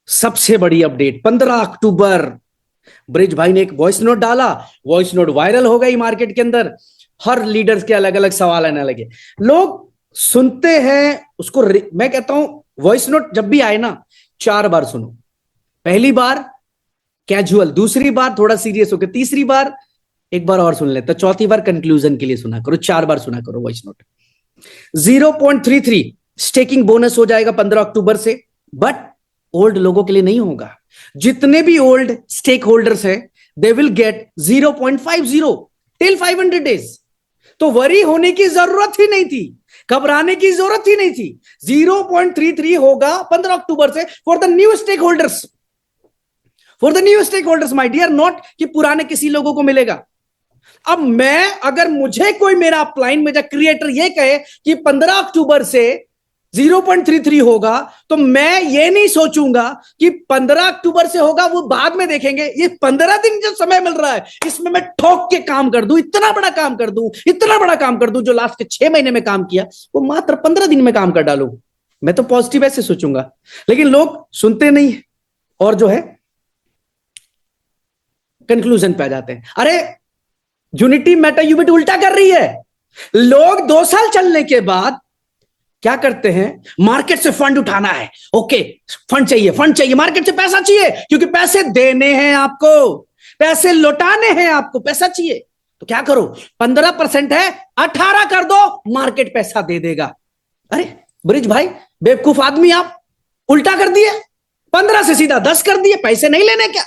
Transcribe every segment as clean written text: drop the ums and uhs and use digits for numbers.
सबसे बड़ी अपडेट 15 अक्टूबर, ब्रिज भाई ने एक वॉइस नोट डाला, वॉइस नोट वायरल हो गई मार्केट के अंदर। हर लीडर्स के अलग अलग सवाल आने लगे, लोग सुनते हैं उसको। मैं कहता हूं वॉइस नोट जब भी आए ना, 4 बार सुनो। पहली बार कैजुअल, दूसरी बार थोड़ा सीरियस होकर, तीसरी बार एक बार और सुन लेते, तो चौथी बार कंक्लूजन के लिए सुना करो, 4 बार सुना करो वॉइस नोट। 0.33 स्टेकिंग बोनस हो जाएगा 15 अक्टूबर से, बट ओल्ड लोगों के लिए नहीं होगा। जितने भी ओल्ड स्टेक होल्डर्स है, they will get 0.50 till 500 days. तो वरी होने की जरूरत ही नहीं थी, घबराने की जरूरत ही नहीं थी। 0.33 होगा 15 अक्टूबर से for the new stakeholders, for the new stakeholders my dear, not कि पुराने किसी लोगों को मिलेगा। अब मैं, अगर मुझे कोई मेरा अपलाइन में क्रिएटर ये कहे कि 15 अक्टूबर से 0.33 होगा, तो मैं ये नहीं सोचूंगा कि 15 अक्टूबर से होगा, वो बाद में देखेंगे। ये 15 दिन जो समय मिल रहा है, इसमें मैं ठोक के काम कर दूं, इतना बड़ा काम कर दूं, इतना बड़ा काम कर दूं, जो लास्ट के 6 महीने में काम किया वो मात्र 15 दिन में काम कर डालूं। मैं तो पॉजिटिव ऐसे सोचूंगा, लेकिन लोग सुनते नहीं और जो है कंक्लूजन पे आ जाते हैं। अरे यूनिटी मेटा यूबिट उल्टा कर रही है। लोग 2 साल चलने के बाद क्या करते हैं, मार्केट से फंड उठाना है, ओके फंड चाहिए, फंड चाहिए, मार्केट से पैसा चाहिए, क्योंकि पैसे देने हैं आपको, पैसे लौटाने हैं आपको, पैसा चाहिए। तो क्या करो, 15% है, 18 कर दो, मार्केट पैसा दे देगा। अरे ब्रिज भाई बेवकूफ आदमी, आप उल्टा कर दिए, 15 से सीधा 10 कर दिए, पैसे नहीं लेने क्या?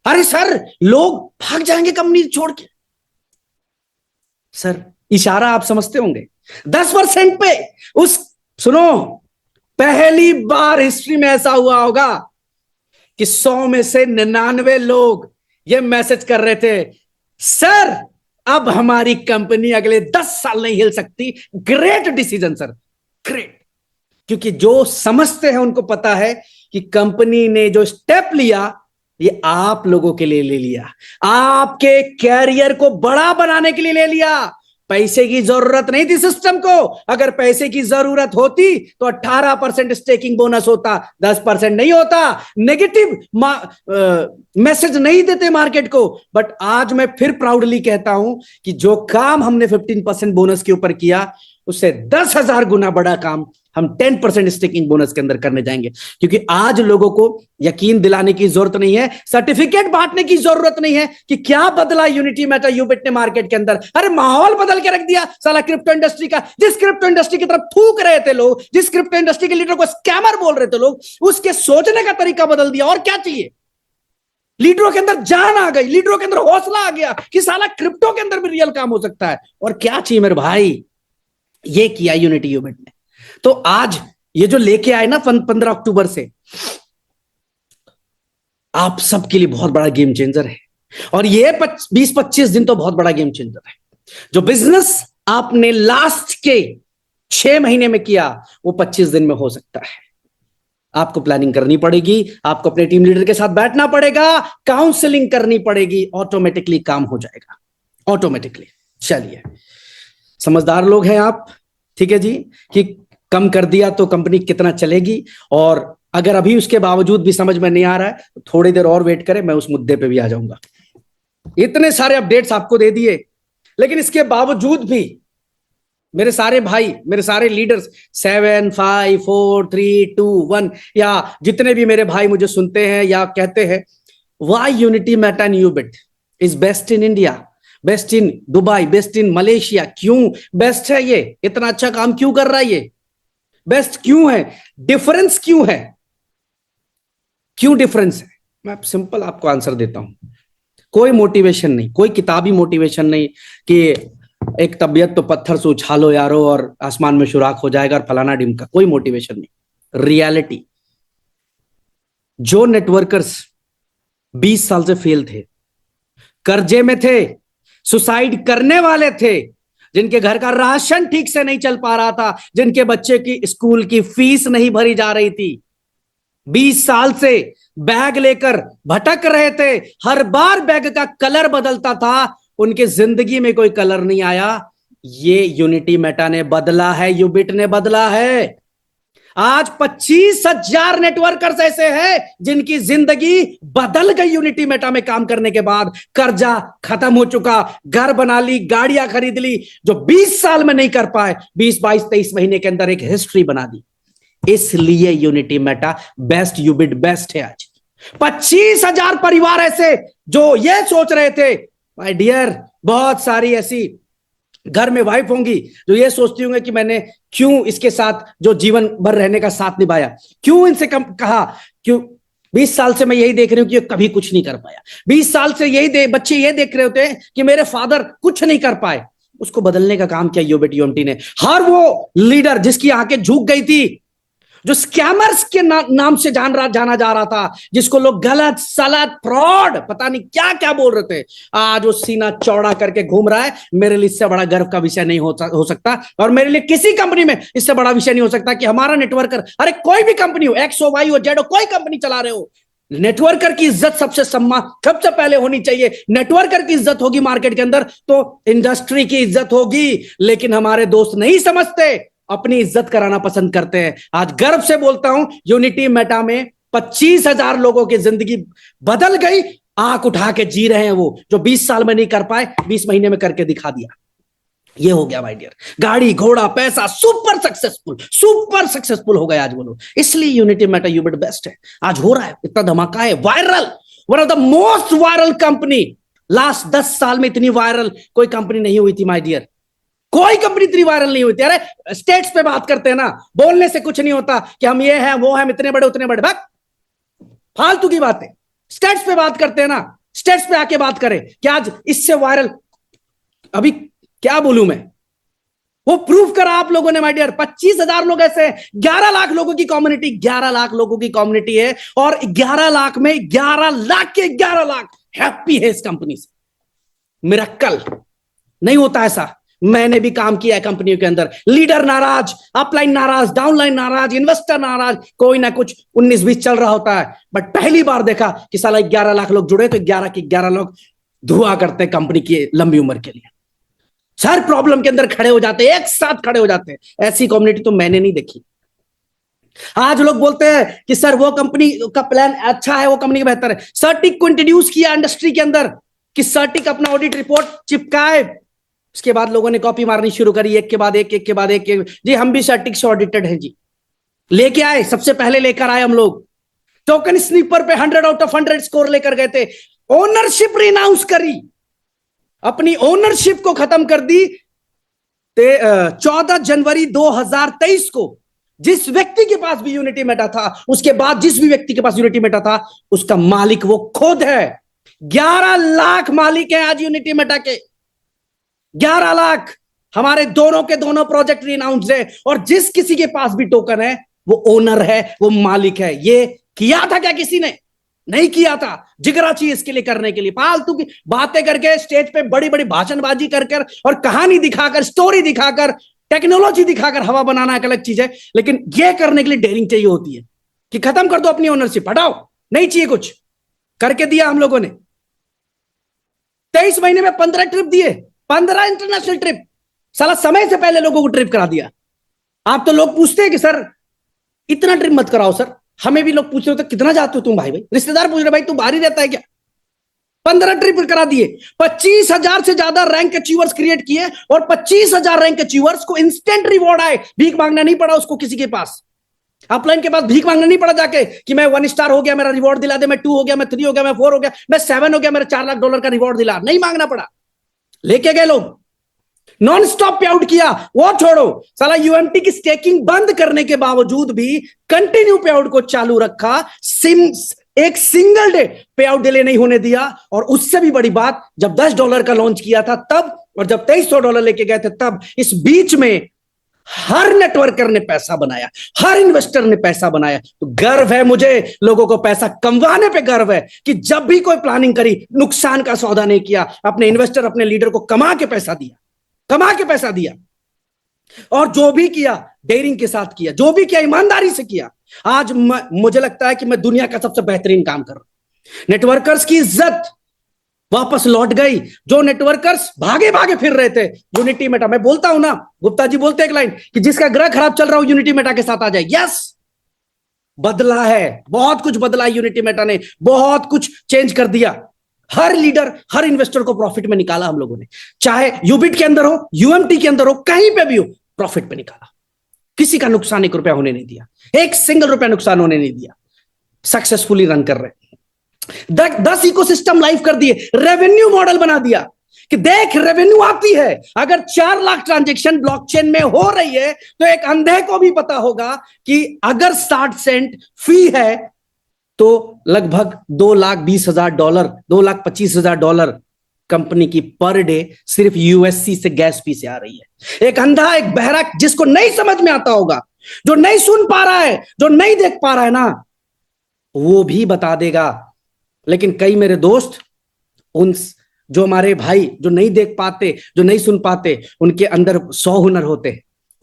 अरे सर लोग भाग जाएंगे कंपनी छोड़ के। सर इशारा आप समझते होंगे, 10% पे उस, सुनो, पहली बार हिस्ट्री में ऐसा हुआ होगा कि 100 में से 99 लोग ये मैसेज कर रहे थे, सर अब हमारी कंपनी अगले 10 साल नहीं हिल सकती। Great decision sir, great. क्योंकि जो समझते हैं उनको पता है कि कंपनी ने जो स्टेप लिया, ये आप लोगों के लिए ले लिया, आपके कैरियर को बड़ा बनाने के लिए ले लिया। पैसे की जरूरत नहीं थी सिस्टम को, अगर पैसे की जरूरत होती तो 18% स्टेकिंग बोनस होता, 10% नहीं होता। नेगेटिव मैसेज नहीं देते मार्केट को। बट आज मैं फिर प्राउडली कहता हूं कि जो काम हमने 15% बोनस के ऊपर किया, उससे 10,000 गुना बड़ा काम हम 10% स्टेकिंग बोनस के अंदर करने जाएंगे। क्योंकि आज लोगों को यकीन दिलाने की जरूरत नहीं है, सर्टिफिकेट बांटने की जरूरत नहीं है कि क्या बदला यूनिटी मेटा यूबिट ने मार्केट के अंदर। अरे माहौल बदल के रख दिया साला क्रिप्टो इंडस्ट्री का। जिस क्रिप्टो इंडस्ट्री की तरफ थूक रहे थे लोग, जिस क्रिप्टो इंडस्ट्री के लीडर को स्कैमर बोल रहे थे लोग, उसके सोचने का तरीका बदल दिया। और क्या चाहिए? लीडरों के अंदर जान आ गई, लीडरों के अंदर हौसला आ गया कि साला क्रिप्टो के अंदर भी रियल काम हो सकता है। और क्या चाहिए मेरे भाई, ये किया यूनिटी यूबिट ने। तो आज ये जो लेके आए ना 15 अक्टूबर से, आप सबके लिए बहुत बड़ा गेम चेंजर है। और ये 20-25 दिन तो बहुत बड़ा गेम चेंजर है। जो बिजनेस आपने लास्ट के 6 महीने में किया, वो 25 दिन में हो सकता है। आपको प्लानिंग करनी पड़ेगी, आपको अपने टीम लीडर के साथ बैठना पड़ेगा, काउंसलिंग करनी पड़ेगी, ऑटोमेटिकली काम हो जाएगा, ऑटोमेटिकली। चलिए, समझदार लोग हैं आप, ठीक है जी, कि कम कर दिया तो कंपनी कितना चलेगी। और अगर अभी उसके बावजूद भी समझ में नहीं आ रहा है तो थोड़ी देर और वेट करें, मैं उस मुद्दे पे भी आ जाऊंगा। इतने सारे अपडेट्स आपको दे दिए, लेकिन इसके बावजूद भी मेरे सारे भाई, मेरे सारे लीडर्स 7, 5, 4, 3, 2, 1, या जितने भी मेरे भाई मुझे सुनते हैं या कहते हैं, why Unity Meta Ubit is best in India, best in Dubai, best in Malaysia. क्यों बेस्ट है? ये इतना अच्छा काम क्यों कर रहा है? ये बेस्ट क्यों है? डिफरेंस क्यों है? क्यों डिफरेंस है? मैं सिंपल आपको आंसर देता हूं। कोई मोटिवेशन नहीं, कोई किताबी मोटिवेशन नहीं कि एक तबीयत तो पत्थर से उछालो यारो और आसमान में सुराख हो जाएगा और फलाना डिमका, कोई मोटिवेशन नहीं। रियलिटी, जो नेटवर्कर्स 20 साल से फेल थे, कर्जे में थे, सुसाइड करने वाले थे, जिनके घर का राशन ठीक से नहीं चल पा रहा था, जिनके बच्चे की स्कूल की फीस नहीं भरी जा रही थी, 20 साल से बैग लेकर भटक रहे थे, हर बार बैग का कलर बदलता था, उनकी जिंदगी में कोई कलर नहीं आया। ये यूनिटी मेटा ने बदला है, यूबिट ने बदला है। आज 25,000 नेटवर्कर्स ऐसे हैं जिनकी जिंदगी बदल गई यूनिटी मेटा में काम करने के बाद। कर्जा खत्म हो चुका, घर बना ली, गाड़ियां खरीद ली, जो 20 साल में नहीं कर पाए 20, 22, 23 महीने के अंदर एक हिस्ट्री बना दी। इसलिए यूनिटी मेटा बेस्ट यूबिट बेस्ट है। आज 25,000 परिवार ऐसे जो ये सोच रहे थे, माय डियर, बहुत सारी ऐसी घर में वाइफ होंगी जो ये सोचती होंगी कि मैंने क्यों इसके साथ जो जीवन भर रहने का साथ निभाया, क्यों इनसे कहा, क्यों 20 साल से मैं यही देख रही हूं कि ये कभी कुछ नहीं कर पाया। 20 साल से बच्चे ये देख रहे होते हैं कि मेरे फादर कुछ नहीं कर पाए। उसको बदलने का काम किया यूबिट यूएमटी ने। हर वो लीडर जिसकी आंखें झुक गई थी, जो स्कैमर्स के नाम से जाना जा रहा था, जिसको लोग गलत सलत फ्रॉड पता नहीं क्या क्या बोल रहे थे, आज वो सीना चौड़ा करके घूम रहा है। मेरे लिए इससे बड़ा गर्व का विषय नहीं हो सकता, और मेरे लिए किसी कंपनी में इससे बड़ा विषय नहीं हो सकता कि हमारा नेटवर्कर, अरे कोई भी कंपनी हो, एक्स हो, वाई हो, जेड हो, कोई कंपनी चला रहे हो, नेटवर्कर की इज्जत सबसे पहले होनी चाहिए। नेटवर्कर की इज्जत होगी मार्केट के अंदर तो इंडस्ट्री की इज्जत होगी। लेकिन हमारे दोस्त नहीं समझते, अपनी इज्जत कराना पसंद करते हैं। आज गर्व से बोलता हूं, यूनिटी मेटा में 25,000 लोगों की जिंदगी बदल गई। आंख उठा के जी रहे हैं वो, जो 20 साल में नहीं कर पाए 20 महीने में करके दिखा दिया। ये हो गया माय डियर, गाड़ी घोड़ा पैसा, सुपर सक्सेसफुल हो गए आज वो लोग। इसलिए यूनिटी मेटा यूबिट बेस्ट है। आज हो रहा है, इतना धमाका है, viral, one of the most viral company. Last 10 साल में इतनी वायरल कोई कंपनी नहीं हुई थी माय डियर, कोई कंपनी इतनी वायरल नहीं हुई थी। अरे स्टेट्स पे बात करते हैं ना, बोलने से कुछ नहीं होता कि हम ये हैं वो हैं, इतने बड़े उतने बड़े, बस फालतू की बातें। स्टेट्स पे बात करते हैं ना, स्टेट्स पे आके बात करें कि आज इससे वायरल, अभी क्या बोलूं मैं, वो प्रूफ करा आप लोगों ने माय डियर। 25,000 लोग ऐसे, 11 लाख लोगों की कम्युनिटी, 11 लाख लोगों की कम्युनिटी है, और 11 लाख में 11 लाख के 11 लाख हैप्पी है इस कंपनी से। मिरेकल नहीं होता ऐसा। मैंने भी काम किया है कंपनियों के अंदर, लीडर नाराज, अपलाइन नाराज, डाउनलाइन नाराज, इन्वेस्टर नाराज, कोई ना कुछ 19-20 चल रहा होता है। बट पहली बार देखा कि साला 11 लाख लोग जुड़े तो 11 के 11 लोग दुआ करते कंपनी की लंबी उम्र के लिए, हर प्रॉब्लम के अंदर खड़े हो जाते, एक साथ खड़े हो जाते। ऐसी कम्युनिटी तो मैंने नहीं देखी। आज लोग बोलते हैं कि सर वो कंपनी का प्लान अच्छा है, वो कंपनी बेहतर है। सर्टिक को इंट्रोड्यूस किया इंडस्ट्री के अंदर कि सर्टिक अपना ऑडिट रिपोर्ट चिपकाए, उसके बाद लोगों ने कॉपी मारनी शुरू करी, एक के बाद एक, एक के बाद एक। जी हम भी सर्टिक से ऑडिटेड हैं जी, लेके आए, सबसे पहले लेकर आए हम लोग। टोकन स्नीपर पे 100 आउट ऑफ 100 स्कोर लेकर गए थे। ओनरशिप रिनाउंस करी, अपनी ओनरशिप को खत्म कर दी 14 जनवरी 2023 को। जिस व्यक्ति के पास भी यूनिटी मेटा था, उसके बाद जिस भी व्यक्ति के पास यूनिटी मेटा था, उसका मालिक वो खुद है। 11 लाख मालिक है आज यूनिटी मेटा के, 11 लाख। हमारे दोनों के दोनों प्रोजेक्ट रिनाउंस है, और जिस किसी के पास भी टोकन है वो ओनर है, वो मालिक है। ये किया था क्या किसी ने? नहीं किया था। जिगरा चाहिए इसके लिए करने के लिए, फालतू की बातें करके स्टेज पे बड़ी बड़ी भाषणबाजी कर और कहानी दिखाकर, स्टोरी दिखाकर, टेक्नोलॉजी दिखाकर हवा बनाना एक अलग चीज है। लेकिन ये करने के लिए डेयरिंग चाहिए होती है कि खत्म कर दो अपनी ओनरशिप, हटाओ, नहीं चाहिए कुछ। करके दिया हम लोगों ने। 23 महीने में 15 ट्रिप दिए, 15 इंटरनेशनल ट्रिप। साला समय से पहले लोगों को ट्रिप करा दिया। आप तो लोग पूछते हैं कि सर इतना ट्रिप मत कराओ सर, हमें भी लोग पूछ रहे होते कितना जाते हो तुम भाई, रिश्तेदार पूछ रहे भाई तू बाहर ही रहता है क्या? 15 ट्रिप करा दिए, 25,000 से ज्यादा रैंक अचीवर्स क्रिएट किए, और 25,000 रैंक अचीवर्स को इंस्टेंट रिवॉर्ड आए। भीख मांगना नहीं पड़ा उसको किसी के पास, अपलाइन के पास भीख मांगना नहीं पड़ा जाके कि मैं 1 स्टार हो गया मेरा रिवॉर्ड दिला दे, मैं 2 हो गया, मैं 3 हो गया, मैं 4 हो गया, मैं 7 हो गया, मेरा $4 लाख का रिवॉर्ड दिला। नहीं मांगना पड़ा, लेके गए लोग। नॉन स्टॉप पे आउट किया। वो छोड़ो, साला यूएमटी की स्टेकिंग बंद करने के बावजूद भी कंटिन्यू पे आउट को चालू रखा। एक सिंगल डे पे आउट डिले नहीं होने दिया। और उससे भी बड़ी बात, जब $10 का लॉन्च किया था तब, और जब $2300 लेके गए थे तब, इस बीच में हर नेटवर्कर ने पैसा बनाया, हर इन्वेस्टर ने पैसा बनाया। तो गर्व है मुझे, लोगों को पैसा कमवाने पे गर्व है कि जब भी कोई प्लानिंग करी, नुकसान का सौदा नहीं किया, अपने इन्वेस्टर, अपने लीडर को कमा के पैसा दिया, कमा के पैसा दिया। और जो भी किया डेयरिंग के साथ किया, जो भी किया ईमानदारी से किया। आज मुझे लगता है कि मैं दुनिया का सबसे बेहतरीन काम कर रहा हूं। नेटवर्कर्स की इज्जत वापस लौट गई। जो नेटवर्कर्स भागे भागे फिर रहे थे यूनिटी मेटा, मैं बोलता हूं ना, गुप्ता जी बोलते एक लाइन कि जिसका ग्रह खराब चल रहा हो यूनिटी मेटा के साथ आ जाए। यस, बदला है, बहुत कुछ बदला है यूनिटी मेटा ने, बहुत कुछ चेंज कर दिया। हर लीडर, हर इन्वेस्टर को प्रॉफिट में निकाला हम लोगों ने, चाहे यूबिट के अंदर हो, यूएमटी के अंदर हो, कहीं पे भी हो, प्रॉफिट में निकाला। किसी का नुकसान 1 रुपया होने नहीं दिया, एक सिंगल रुपया नुकसान होने नहीं दिया। सक्सेसफुली रन कर रहे, 10 इकोसिस्टम लाइव कर दिए, रेवेन्यू मॉडल बना दिया कि देख रेवेन्यू आती है। अगर 4 लाख ट्रांजेक्शन ब्लॉकचेन में हो रही है तो एक अंधे को भी पता होगा कि अगर 60 सेंट फी है तो लगभग $2,20,000, $2,25,000 कंपनी की पर डे सिर्फ यूएससी से गैस फी से आ रही है। एक अंधा, एक बहरा जिसको नहीं समझ में आता होगा, जो नहीं सुन पा रहा है, जो नहीं देख पा रहा है ना, वो भी बता देगा। लेकिन कई मेरे दोस्त, उन जो हमारे भाई जो नहीं देख पाते, जो नहीं सुन पाते, उनके अंदर 100 हुनर होते,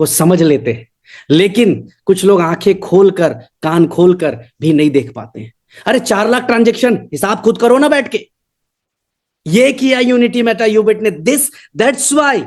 वो समझ लेते हैं। लेकिन कुछ लोग आंखें खोलकर, कान खोलकर भी नहीं देख पाते हैं। अरे 4 लाख ट्रांजेक्शन, हिसाब खुद करो ना बैठ के। ये किया यूनिटी मेटा यूबिट ने, दिस दैट्स वाई